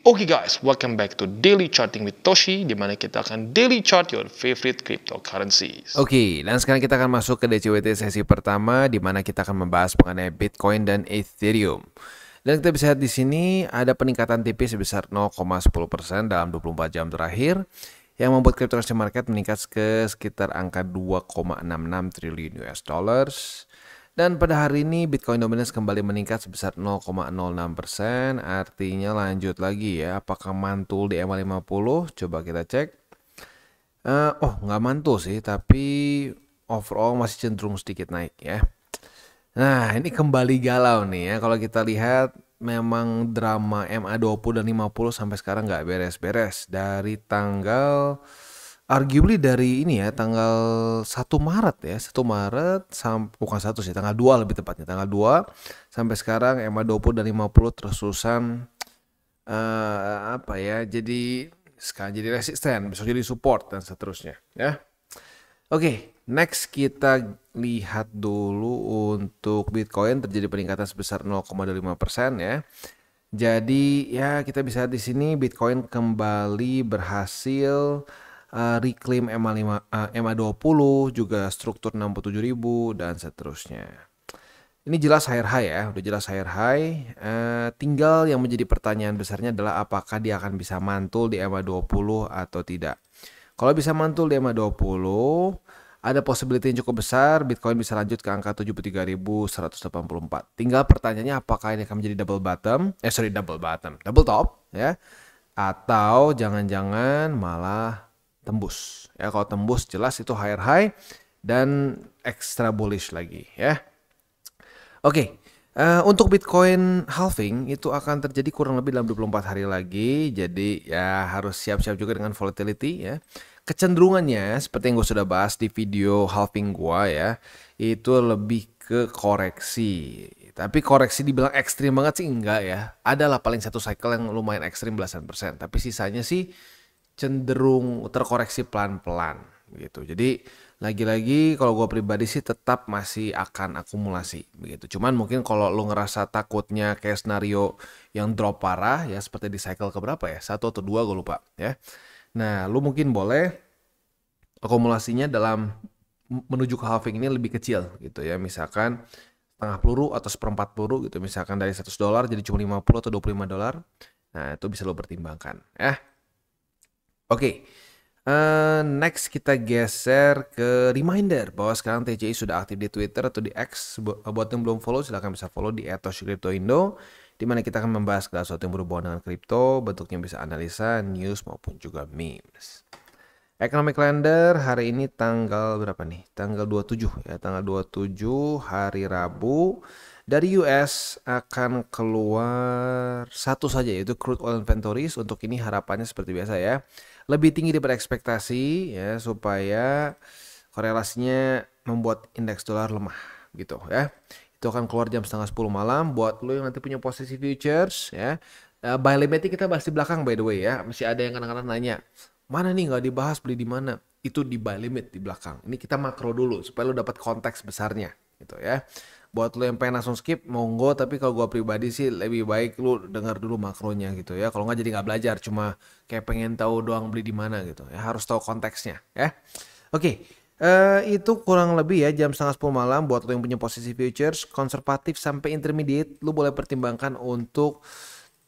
Oke guys, welcome back to Daily Charting with Toshi, di mana kita akan daily chart your favorite cryptocurrencies. Oke, dan sekarang kita akan masuk ke DCWT sesi pertama, di mana kita akan membahas mengenai Bitcoin dan Ethereum. Dan kita bisa lihat di sini ada peningkatan tipis sebesar 0,10% dalam 24 jam terakhir, yang membuat cryptocurrency market meningkat ke sekitar angka 2,66 triliun US dollars. Dan pada hari ini Bitcoin dominance kembali meningkat sebesar 0,06%, artinya lanjut lagi ya. Apakah mantul di EMA50? Coba kita cek. Nggak mantul sih, tapi overall masih cenderung sedikit naik ya. Nah, ini kembali galau nih ya. Kalau kita lihat memang drama MA20 dan 50 sampai sekarang nggak beres-beres. Dari tanggal arguably dari ini ya, tanggal 1 Maret ya, 1 Maret bukan 1 sih, tanggal 2 lebih tepatnya, tanggal 2 sampai sekarang MA20 dan 50 terus-terusan jadi sekarang jadi resisten, besok jadi support dan seterusnya ya. Oke, next kita lihat dulu untuk Bitcoin terjadi peningkatan sebesar 0,25% ya. Jadi ya kita bisa lihat di sini Bitcoin kembali berhasil reclaim MA20, juga struktur 67.000 dan seterusnya. Ini jelas higher high ya, udah jelas higher high. Tinggal yang menjadi pertanyaan besarnya adalah apakah dia akan bisa mantul di MA20 atau tidak. Kalau bisa mantul di MA20, ada possibility yang cukup besar Bitcoin bisa lanjut ke angka 73.184. Tinggal pertanyaannya apakah ini akan menjadi double top ya, atau jangan-jangan malah tembus ya. Kalau tembus jelas itu higher high dan extra bullish lagi ya. Oke, untuk Bitcoin halving itu akan terjadi kurang lebih dalam 24 hari lagi. Jadi ya harus siap-siap juga dengan volatility ya. Kecenderungannya seperti yang gue sudah bahas di video halving gue ya, itu lebih ke koreksi. Tapi koreksi dibilang ekstrim banget sih enggak ya. Adalah paling satu cycle yang lumayan ekstrim belasan persen. Tapi sisanya sih cenderung terkoreksi pelan-pelan gitu. Jadi lagi-lagi kalau gue pribadi sih tetap masih akan akumulasi begitu. Cuman mungkin kalau lo ngerasa takutnya kayak scenario yang drop parah ya, seperti di cycle keberapa ya, 1 atau 2 gue lupa ya. Nah lo mungkin boleh akumulasinya dalam menuju ke halving ini lebih kecil gitu ya. Misalkan setengah peluru atau seperempat peluru gitu. Misalkan dari $100 jadi cuma 50 atau $25. Nah itu bisa lo pertimbangkan ya. Oke, next kita geser ke reminder bahwa sekarang TCI sudah aktif di Twitter atau di X. Buat yang belum follow silahkan bisa follow di @toshicryptoindo, di mana kita akan membahas segala sesuatu yang berhubungan dengan kripto, bentuknya bisa analisa, news maupun juga memes. Economic calendar hari ini tanggal berapa nih? Tanggal 27 ya, tanggal 27 hari Rabu. Dari US akan keluar satu saja yaitu crude oil inventories. Untuk ini harapannya seperti biasa ya, lebih tinggi daripada ekspektasi ya, supaya korelasinya membuat indeks dolar lemah gitu ya. Itu akan keluar jam 9:30 malam. Buat lo yang nanti punya posisi futures ya, buy limit kita bahas di belakang by the way ya. Masih ada yang kadang-kadang nanya, mana nih nggak dibahas beli di mana? Itu di buy limit di belakang. Ini kita makro dulu supaya lo dapat konteks besarnya gitu ya. Buat lo yang pengen langsung skip monggo, tapi kalau gue pribadi sih lebih baik lo dengar dulu makronya gitu ya. Kalau nggak jadi nggak belajar, cuma kayak pengen tahu doang beli di mana gitu ya. Harus tahu konteksnya ya. Oke, itu kurang lebih ya jam 9:30 malam. Buat lo yang punya posisi futures konservatif sampai intermediate, lo boleh pertimbangkan untuk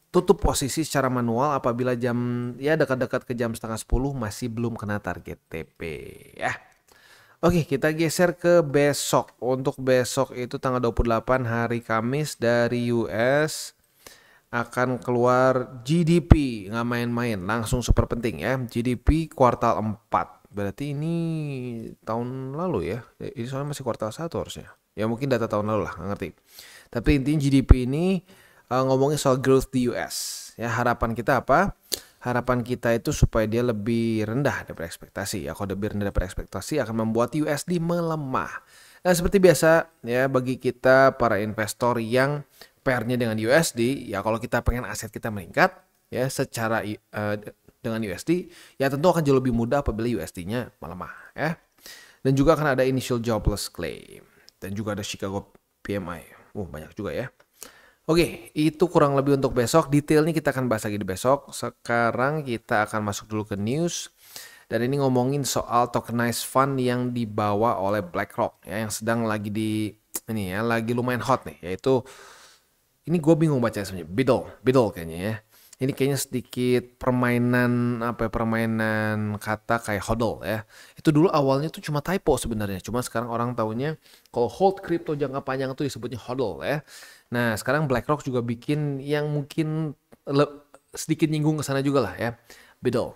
tutup posisi secara manual apabila jam ya dekat-dekat ke jam 9:30 masih belum kena target TP ya. Oke, kita geser ke besok. Untuk besok itu tanggal 28 hari Kamis, dari US akan keluar GDP. Nggak main-main, langsung super penting ya. GDP kuartal 4. Berarti ini tahun lalu ya. Ini soalnya masih kuartal 1 harusnya. Ya mungkin data tahun lalu lah, nggak ngerti. Tapi intinya GDP ini ngomongin soal growth di US. Ya, harapan kita apa? Harapan kita itu supaya dia lebih rendah daripada ekspektasi ya. Kalau lebih rendah daripada ekspektasi akan membuat USD melemah. Nah seperti biasa ya, bagi kita para investor yang pairnya dengan USD ya, kalau kita pengen aset kita meningkat ya secara dengan USD ya, tentu akan jauh lebih mudah apabila USD-nya melemah ya. Dan juga akan ada initial jobless claim dan juga ada Chicago PMI. Banyak juga ya. Oke, itu kurang lebih untuk besok. Detailnya kita akan bahas lagi di besok. Sekarang kita akan masuk dulu ke news. Dan ini ngomongin soal tokenized fund yang dibawa oleh BlackRock ya, yang sedang lagi lagi lumayan hot nih, yaitu ini gue bingung baca sebenarnya, Beetle kayaknya ya. Ini kayaknya sedikit permainan kata kayak hodl ya. Itu dulu awalnya tuh cuma typo sebenarnya. Cuma sekarang orang taunya kalau hold crypto jangka panjang tuh disebutnya hodl ya. Nah, sekarang BlackRock juga bikin yang mungkin sedikit nyinggung ke sana juga lah ya. Beetle.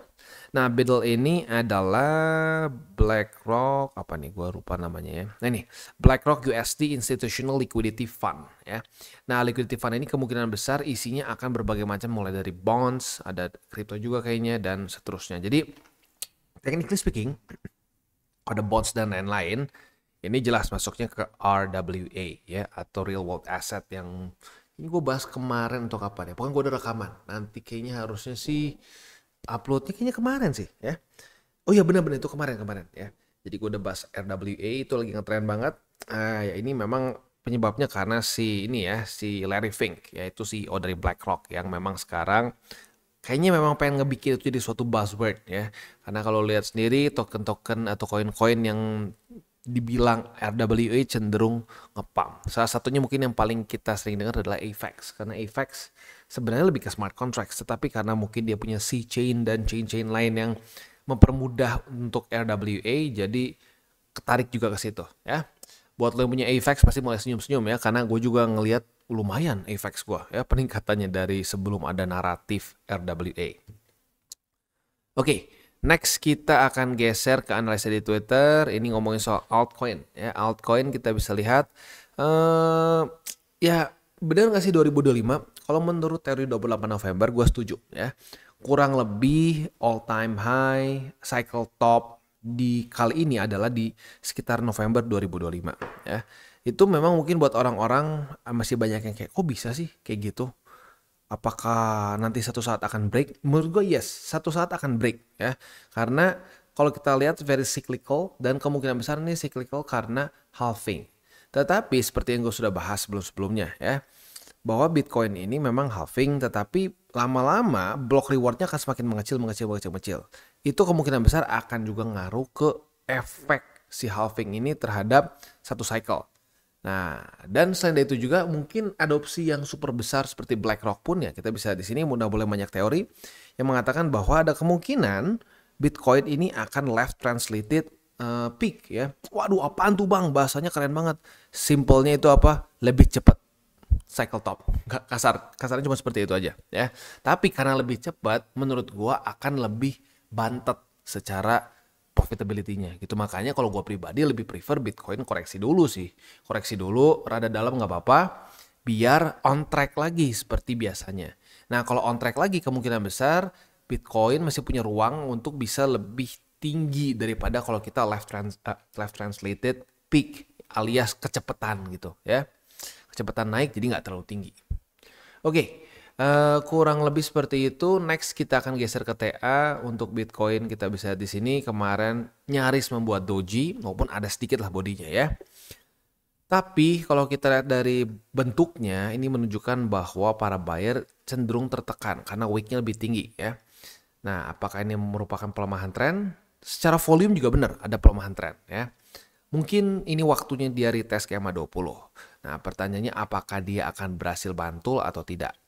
Nah, Beetle ini adalah BlackRock, apa nih, gue lupa namanya ya. Nah ini, BlackRock USD Institutional Liquidity Fund ya. Nah, Liquidity Fund ini kemungkinan besar isinya akan berbagai macam, mulai dari bonds, ada crypto juga kayaknya, dan seterusnya. Jadi, technically speaking, ada bonds dan lain-lain, ini jelas masuknya ke RWA ya, atau Real World Asset yang ini gue bahas kemarin untuk apa ya. Pokoknya gue udah rekaman, nanti kayaknya harusnya sih uploadnya kayaknya kemarin sih ya. Oh iya benar-benar itu kemarin ya. Jadi gue udah bahas RWA, itu lagi ngetren banget. Ya ini memang penyebabnya karena si Larry Fink, yaitu CEO dari BlackRock yang memang sekarang kayaknya memang pengen ngebikin itu jadi suatu buzzword ya. Karena kalau lihat sendiri token-token atau koin-koin yang dibilang RWA cenderung ngepump. Salah satunya mungkin yang paling kita sering dengar adalah AVAX. Karena AVAX sebenarnya lebih ke smart contracts, tetapi karena mungkin dia punya C-chain dan chain-chain lain yang mempermudah untuk RWA, jadi ketarik juga ke situ ya. Buat lo yang punya AVAX pasti mulai senyum-senyum ya, karena gue juga ngelihat lumayan AVAX gue ya, peningkatannya dari sebelum ada naratif RWA. Oke, next kita akan geser ke analisa di Twitter. Ini ngomongin soal altcoin ya. Altcoin kita bisa lihat ya benar nggak sih 2025? Kalau menurut teori 28 November gue setuju ya. Kurang lebih all time high cycle top di kali ini adalah di sekitar November 2025 ya. Itu memang mungkin buat orang-orang masih banyak yang kayak kok bisa sih kayak gitu. Apakah nanti satu saat akan break? Menurut gue yes, satu saat akan break ya. Karena kalau kita lihat very cyclical dan kemungkinan besar ini cyclical karena halving. Tetapi seperti yang gue sudah bahas sebelum-sebelumnya ya, bahwa Bitcoin ini memang halving, tetapi lama-lama block rewardnya akan semakin mengecil. Itu kemungkinan besar akan juga ngaruh ke efek si halving ini terhadap satu cycle. Nah, dan selain dari itu juga mungkin adopsi yang super besar seperti BlackRock pun ya, kita bisa di sini udah boleh banyak teori yang mengatakan bahwa ada kemungkinan Bitcoin ini akan left translated peak ya. Waduh, apaan tuh bang? Bahasanya keren banget. Simpelnya itu apa? Lebih cepat cycle top. Kasarnya cuma seperti itu aja ya. Tapi karena lebih cepat, menurut gua akan lebih bantet secara profitability-nya gitu. Makanya kalau gue pribadi lebih prefer Bitcoin koreksi dulu sih. Koreksi dulu, rada dalam nggak apa-apa, biar on track lagi seperti biasanya. Nah kalau on track lagi kemungkinan besar Bitcoin masih punya ruang untuk bisa lebih tinggi daripada kalau kita left translated peak alias kecepatan gitu ya. Kecepatan naik jadi nggak terlalu tinggi. Oke. Kurang lebih seperti itu. Next kita akan geser ke TA untuk Bitcoin. Kita bisa lihat di sini kemarin nyaris membuat doji, maupun ada sedikit lah bodinya ya. Tapi kalau kita lihat dari bentuknya, ini menunjukkan bahwa para buyer cenderung tertekan karena weeknya lebih tinggi ya. Nah, apakah ini merupakan pelemahan tren? Secara volume juga benar ada pelemahan tren ya. Mungkin ini waktunya dia retest ke EMA 20. Nah, pertanyaannya apakah dia akan berhasil bantul atau tidak?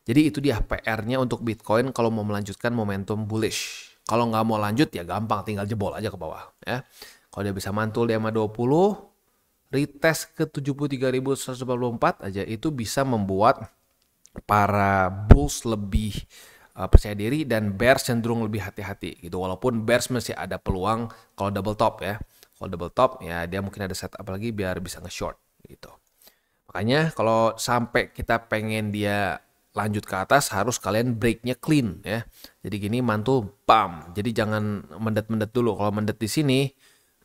Jadi itu dia PR-nya untuk Bitcoin kalau mau melanjutkan momentum bullish. Kalau nggak mau lanjut ya gampang, tinggal jebol aja ke bawah ya. Kalau dia bisa mantul di EMA 20, retest ke 73.144 aja, itu bisa membuat para bulls lebih percaya diri dan bears cenderung lebih hati-hati gitu. Walaupun bears masih ada peluang kalau double top ya. Kalau double top ya dia mungkin ada setup lagi biar bisa nge-short gitu. Makanya kalau sampai kita pengen dia lanjut ke atas harus kalian breaknya clean ya. Jadi gini mantul bam. Jadi jangan mendet-mendet dulu. Kalau mendet di sini,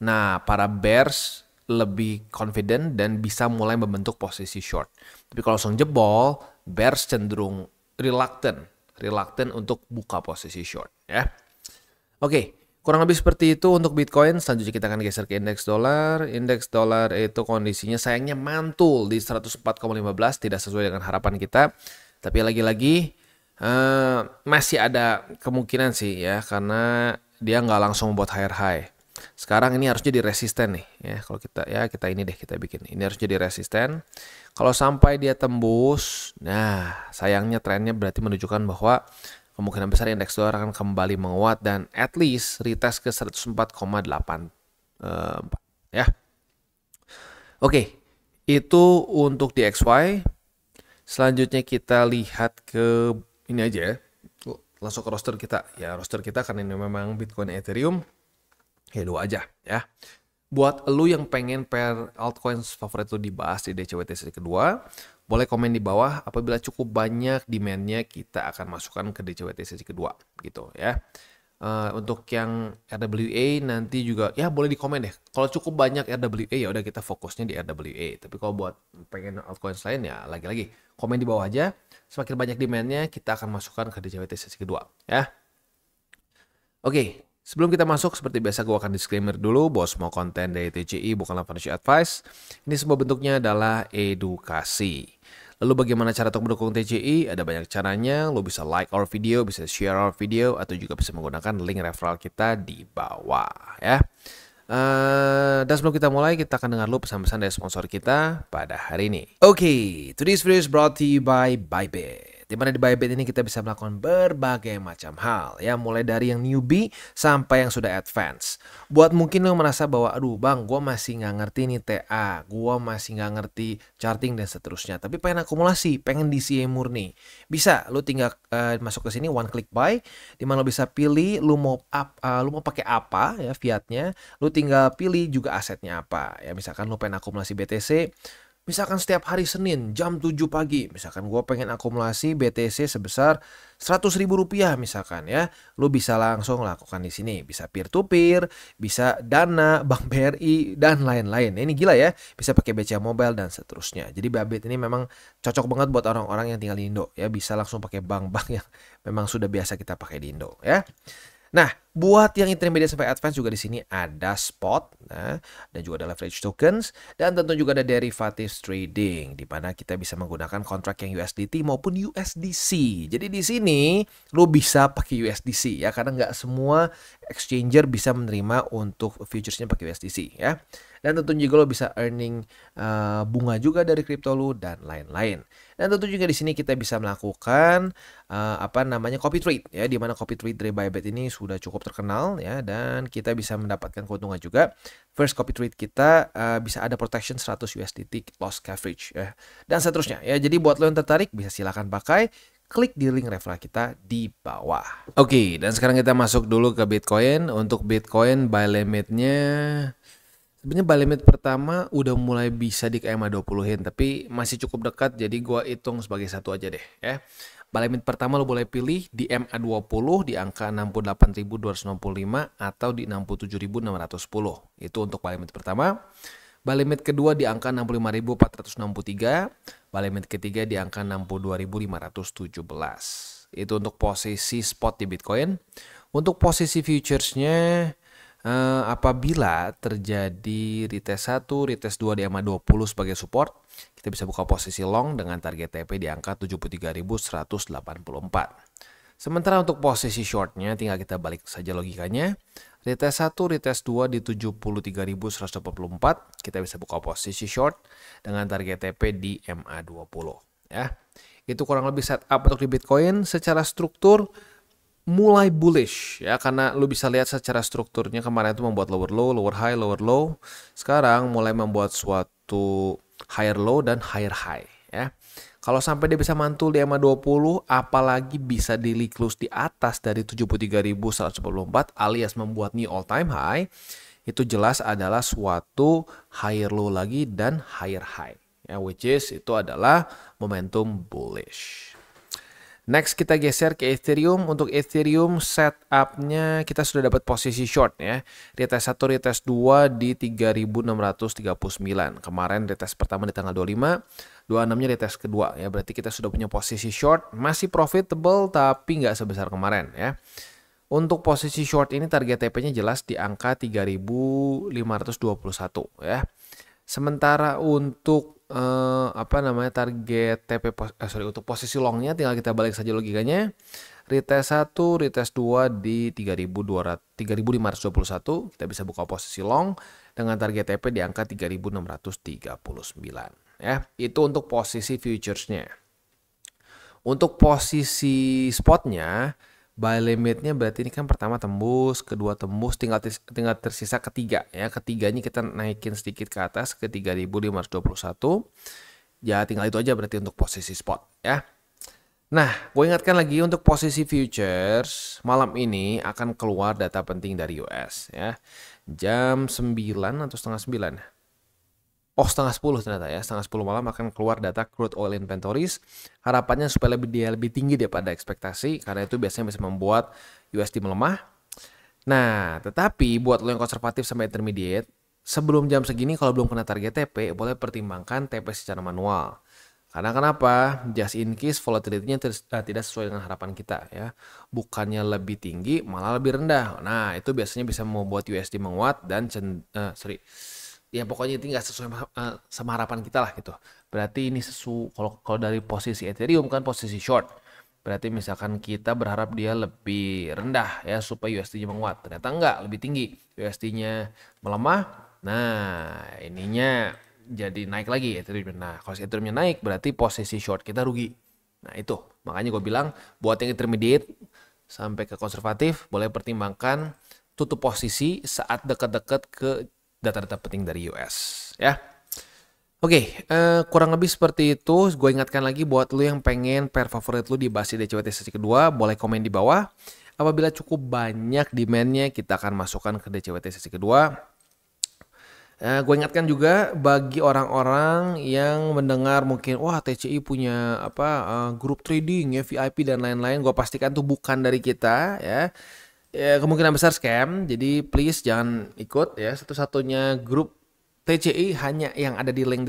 nah para bears lebih confident dan bisa mulai membentuk posisi short. Tapi kalau langsung jebol, bears cenderung reluctant untuk buka posisi short ya. Oke, kurang lebih seperti itu untuk Bitcoin. Selanjutnya kita akan geser ke indeks dolar. Indeks dolar itu kondisinya sayangnya mantul di 104,15, tidak sesuai dengan harapan kita. Tapi lagi-lagi masih ada kemungkinan sih ya, karena dia nggak langsung membuat higher high. Sekarang ini harus jadi resisten nih ya. Kalau kita ini deh kita bikin. Ini harus jadi resisten. Kalau sampai dia tembus, nah sayangnya trennya berarti menunjukkan bahwa kemungkinan besar indeks dolar akan kembali menguat dan at least retest ke 104,84 ya. Oke, itu untuk DXY. Selanjutnya kita lihat ke ini aja ya. Langsung ke roster kita. Ya, roster kita karena ini memang Bitcoin Ethereum. Ya, dua aja ya. Buat lu yang pengen pair altcoins favorit lu dibahas di DCWT sesi kedua, boleh komen di bawah. Apabila cukup banyak demand-nya, kita akan masukkan ke DCWT sesi kedua gitu ya. Untuk yang RWA nanti juga ya boleh di komen deh. Kalau cukup banyak RWA ya udah kita fokusnya di RWA. Tapi kalau buat pengen altcoins lain ya lagi-lagi komen di bawah aja. Semakin banyak demand-nya kita akan masukkan ke DCWT sesi kedua ya. Oke, sebelum kita masuk seperti biasa gue akan disclaimer dulu bahwa semua konten dari TCI bukanlah financial advice. Ini semua bentuknya adalah edukasi. Lalu bagaimana cara untuk mendukung TCI? Ada banyak caranya. Lo bisa like our video, bisa share our video, atau juga bisa menggunakan link referral kita di bawah ya. Dan sebelum kita mulai, kita akan dengar dulu pesan-pesan dari sponsor kita pada hari ini. Oke, today's video is brought to you by Bybit. Dimana di Bybit ini kita bisa melakukan berbagai macam hal ya, mulai dari yang newbie sampai yang sudah advance. Buat mungkin lo merasa bahwa aduh bang, gue masih nggak ngerti nih TA, gue masih nggak ngerti charting dan seterusnya, tapi pengen akumulasi, pengen DCA murni, bisa lo tinggal masuk ke sini one click buy, dimana lo bisa pilih lo mau pakai apa ya fiatnya, lo tinggal pilih juga asetnya apa ya. Misalkan lo pengen akumulasi BTC, misalkan setiap hari Senin jam 7 pagi, misalkan gue pengen akumulasi BTC sebesar Rp100.000 misalkan ya, lu bisa langsung lakukan di sini. Bisa peer to peer, bisa Dana, Bank BRI dan lain-lain. Ini gila ya, bisa pakai BCA Mobile dan seterusnya. Jadi Bybit ini memang cocok banget buat orang-orang yang tinggal di Indo ya, bisa langsung pakai bank-bank yang memang sudah biasa kita pakai di Indo ya. Nah, buat yang intermediate sampai advance juga di sini ada spot, nah, dan juga ada leverage tokens, dan tentu juga ada derivatives trading, di mana kita bisa menggunakan kontrak yang USDT maupun USDC. Jadi di sini lo bisa pakai USDC ya, karena nggak semua exchanger bisa menerima untuk futuresnya pakai USDC ya. Dan tentu juga lo bisa earning bunga juga dari kripto lo dan lain-lain. Dan tentu juga di sini kita bisa melakukan copy trade ya, di mana copy trade dari Bybit ini sudah cukup terkenal ya, dan kita bisa mendapatkan keuntungan juga. First copy trade kita bisa ada protection 100 USDT loss coverage ya, dan seterusnya ya. Jadi buat lo yang tertarik bisa silakan pakai, klik di link referral kita di bawah. Oke, dan sekarang kita masuk dulu ke Bitcoin. Untuk Bitcoin buy limitnya sebenarnya buy limit pertama udah mulai bisa di KMA 20-in, tapi masih cukup dekat, jadi gua hitung sebagai satu aja deh ya. Buy limit pertama lo boleh pilih di MA20 di angka 68.265 atau di 67.610. Itu untuk buy limit pertama. Buy limit kedua di angka 65.463, buy limit ketiga di angka 62.517. Itu untuk posisi spot di Bitcoin. Untuk posisi futuresnya, apabila terjadi retest 1, retest 2 di MA20 sebagai support, kita bisa buka posisi long dengan target TP di angka 73.184. Sementara untuk posisi shortnya tinggal kita balik saja logikanya. Retest 1, retest 2 di 73.184, kita bisa buka posisi short dengan target TP di MA20 ya. Itu kurang lebih setup untuk di Bitcoin. Secara struktur mulai bullish ya, karena lu bisa lihat secara strukturnya kemarin itu membuat lower low, lower high, lower low. Sekarang mulai membuat suatu higher low dan higher high ya. Kalau sampai dia bisa mantul di MA20, apalagi bisa daily close di atas dari 73.144 alias membuat new all time high, itu jelas adalah suatu higher low lagi dan higher high ya, which is itu adalah momentum bullish. Next kita geser ke Ethereum. Untuk Ethereum setupnya kita sudah dapat posisi short ya. Retest 1, retest 2 di 3.639. Kemarin retest pertama di tanggal 25, 26-nya retest kedua ya. Berarti kita sudah punya posisi short, masih profitable tapi nggak sebesar kemarin ya. Untuk posisi short ini target TP-nya jelas di angka 3.521 ya. Sementara untuk target TP untuk posisi longnya tinggal kita balik saja logikanya. Retest 1, retest 2 di 3.521, kita bisa buka posisi long dengan target TP di angka 3.639 ya. Itu untuk posisi futuresnya. Untuk posisi spotnya, buy limitnya berarti ini kan pertama tembus, kedua tembus, tinggal tersisa ketiga ya. Ketiganya kita naikin sedikit ke atas ke 3.521. Ya tinggal itu aja berarti untuk posisi spot ya. Nah, gue ingatkan lagi untuk posisi futures, malam ini akan keluar data penting dari US ya. Jam 9 atau setengah 9? Oh, setengah 10 ternyata ya. Setengah 10 malam akan keluar data crude oil inventories. Harapannya supaya lebih tinggi daripada ekspektasi, karena itu biasanya bisa membuat USD melemah. Nah, tetapi buat lo yang konservatif sampai intermediate, sebelum jam segini kalau belum kena target TP, boleh pertimbangkan TP secara manual. Karena kenapa? Just in case volatility-nya tidak sesuai dengan harapan kita ya. Bukannya lebih tinggi, malah lebih rendah. Nah, itu biasanya bisa membuat USD menguat dan ya pokoknya itu nggak sesuai sama harapan kita lah gitu. Berarti ini kalau dari posisi Ethereum kan posisi short. Berarti misalkan kita berharap dia lebih rendah ya supaya USD-nya menguat. Ternyata enggak, lebih tinggi. USD-nya melemah. Nah, ininya jadi naik lagi Ethereum. Nah, kalau Ethereum-nya naik berarti posisi short kita rugi. Nah, itu. Makanya gue bilang buat yang intermediate sampai ke konservatif boleh pertimbangkan tutup posisi saat dekat-dekat ke data-data penting dari US ya. Oke, kurang lebih seperti itu. Gue ingatkan lagi buat lu yang pengen pair favorit lu dibahas di DCWT sesi kedua, boleh komen di bawah. Apabila cukup banyak demand-nya, kita akan masukkan ke DCWT sesi kedua. Gue ingatkan juga bagi orang-orang yang mendengar mungkin wah TCI punya grup trading ya VIP dan lain-lain, gue pastikan tuh bukan dari kita ya. Kemungkinan besar scam, jadi please jangan ikut ya. Satu-satunya grup TCI hanya yang ada di link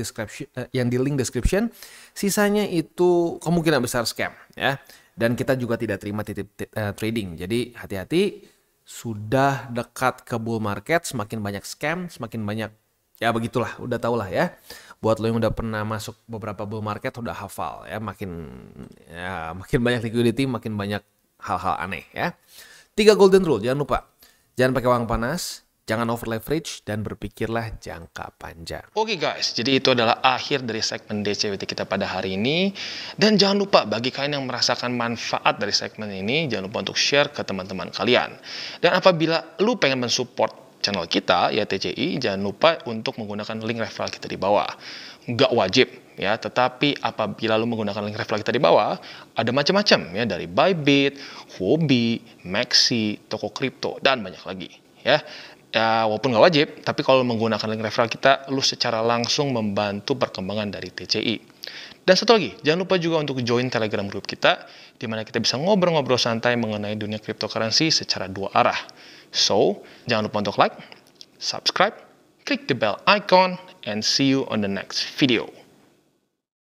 description, sisanya itu kemungkinan besar scam ya. Dan kita juga tidak terima titip trading, jadi hati-hati. Sudah dekat ke bull market, semakin banyak scam, semakin banyak ya begitulah, udah tau lah ya. Buat lo yang udah pernah masuk beberapa bull market udah hafal ya, makin banyak liquidity, makin banyak hal-hal aneh ya. 3 golden rule, jangan lupa. Jangan pakai uang panas, jangan over leverage, dan berpikirlah jangka panjang. Oke guys, jadi itu adalah akhir dari segmen DCWT kita pada hari ini. Dan jangan lupa bagi kalian yang merasakan manfaat dari segmen ini, jangan lupa untuk share ke teman-teman kalian. Dan apabila lu pengen mensupport channel kita, ya TCI, jangan lupa untuk menggunakan link referral kita di bawah. Nggak wajib ya, tetapi apabila lu menggunakan link referral kita di bawah, ada macam-macam ya, dari Bybit, Huobi, Maxi, toko kripto, dan banyak lagi ya. Ya, walaupun nggak wajib, tapi kalau menggunakan link referral kita, lu secara langsung membantu perkembangan dari TCI. Dan satu lagi, jangan lupa juga untuk join Telegram group kita, di mana kita bisa ngobrol-ngobrol santai mengenai dunia cryptocurrency secara 2 arah. So, jangan lupa untuk like, subscribe, click the bell icon, and see you on the next video.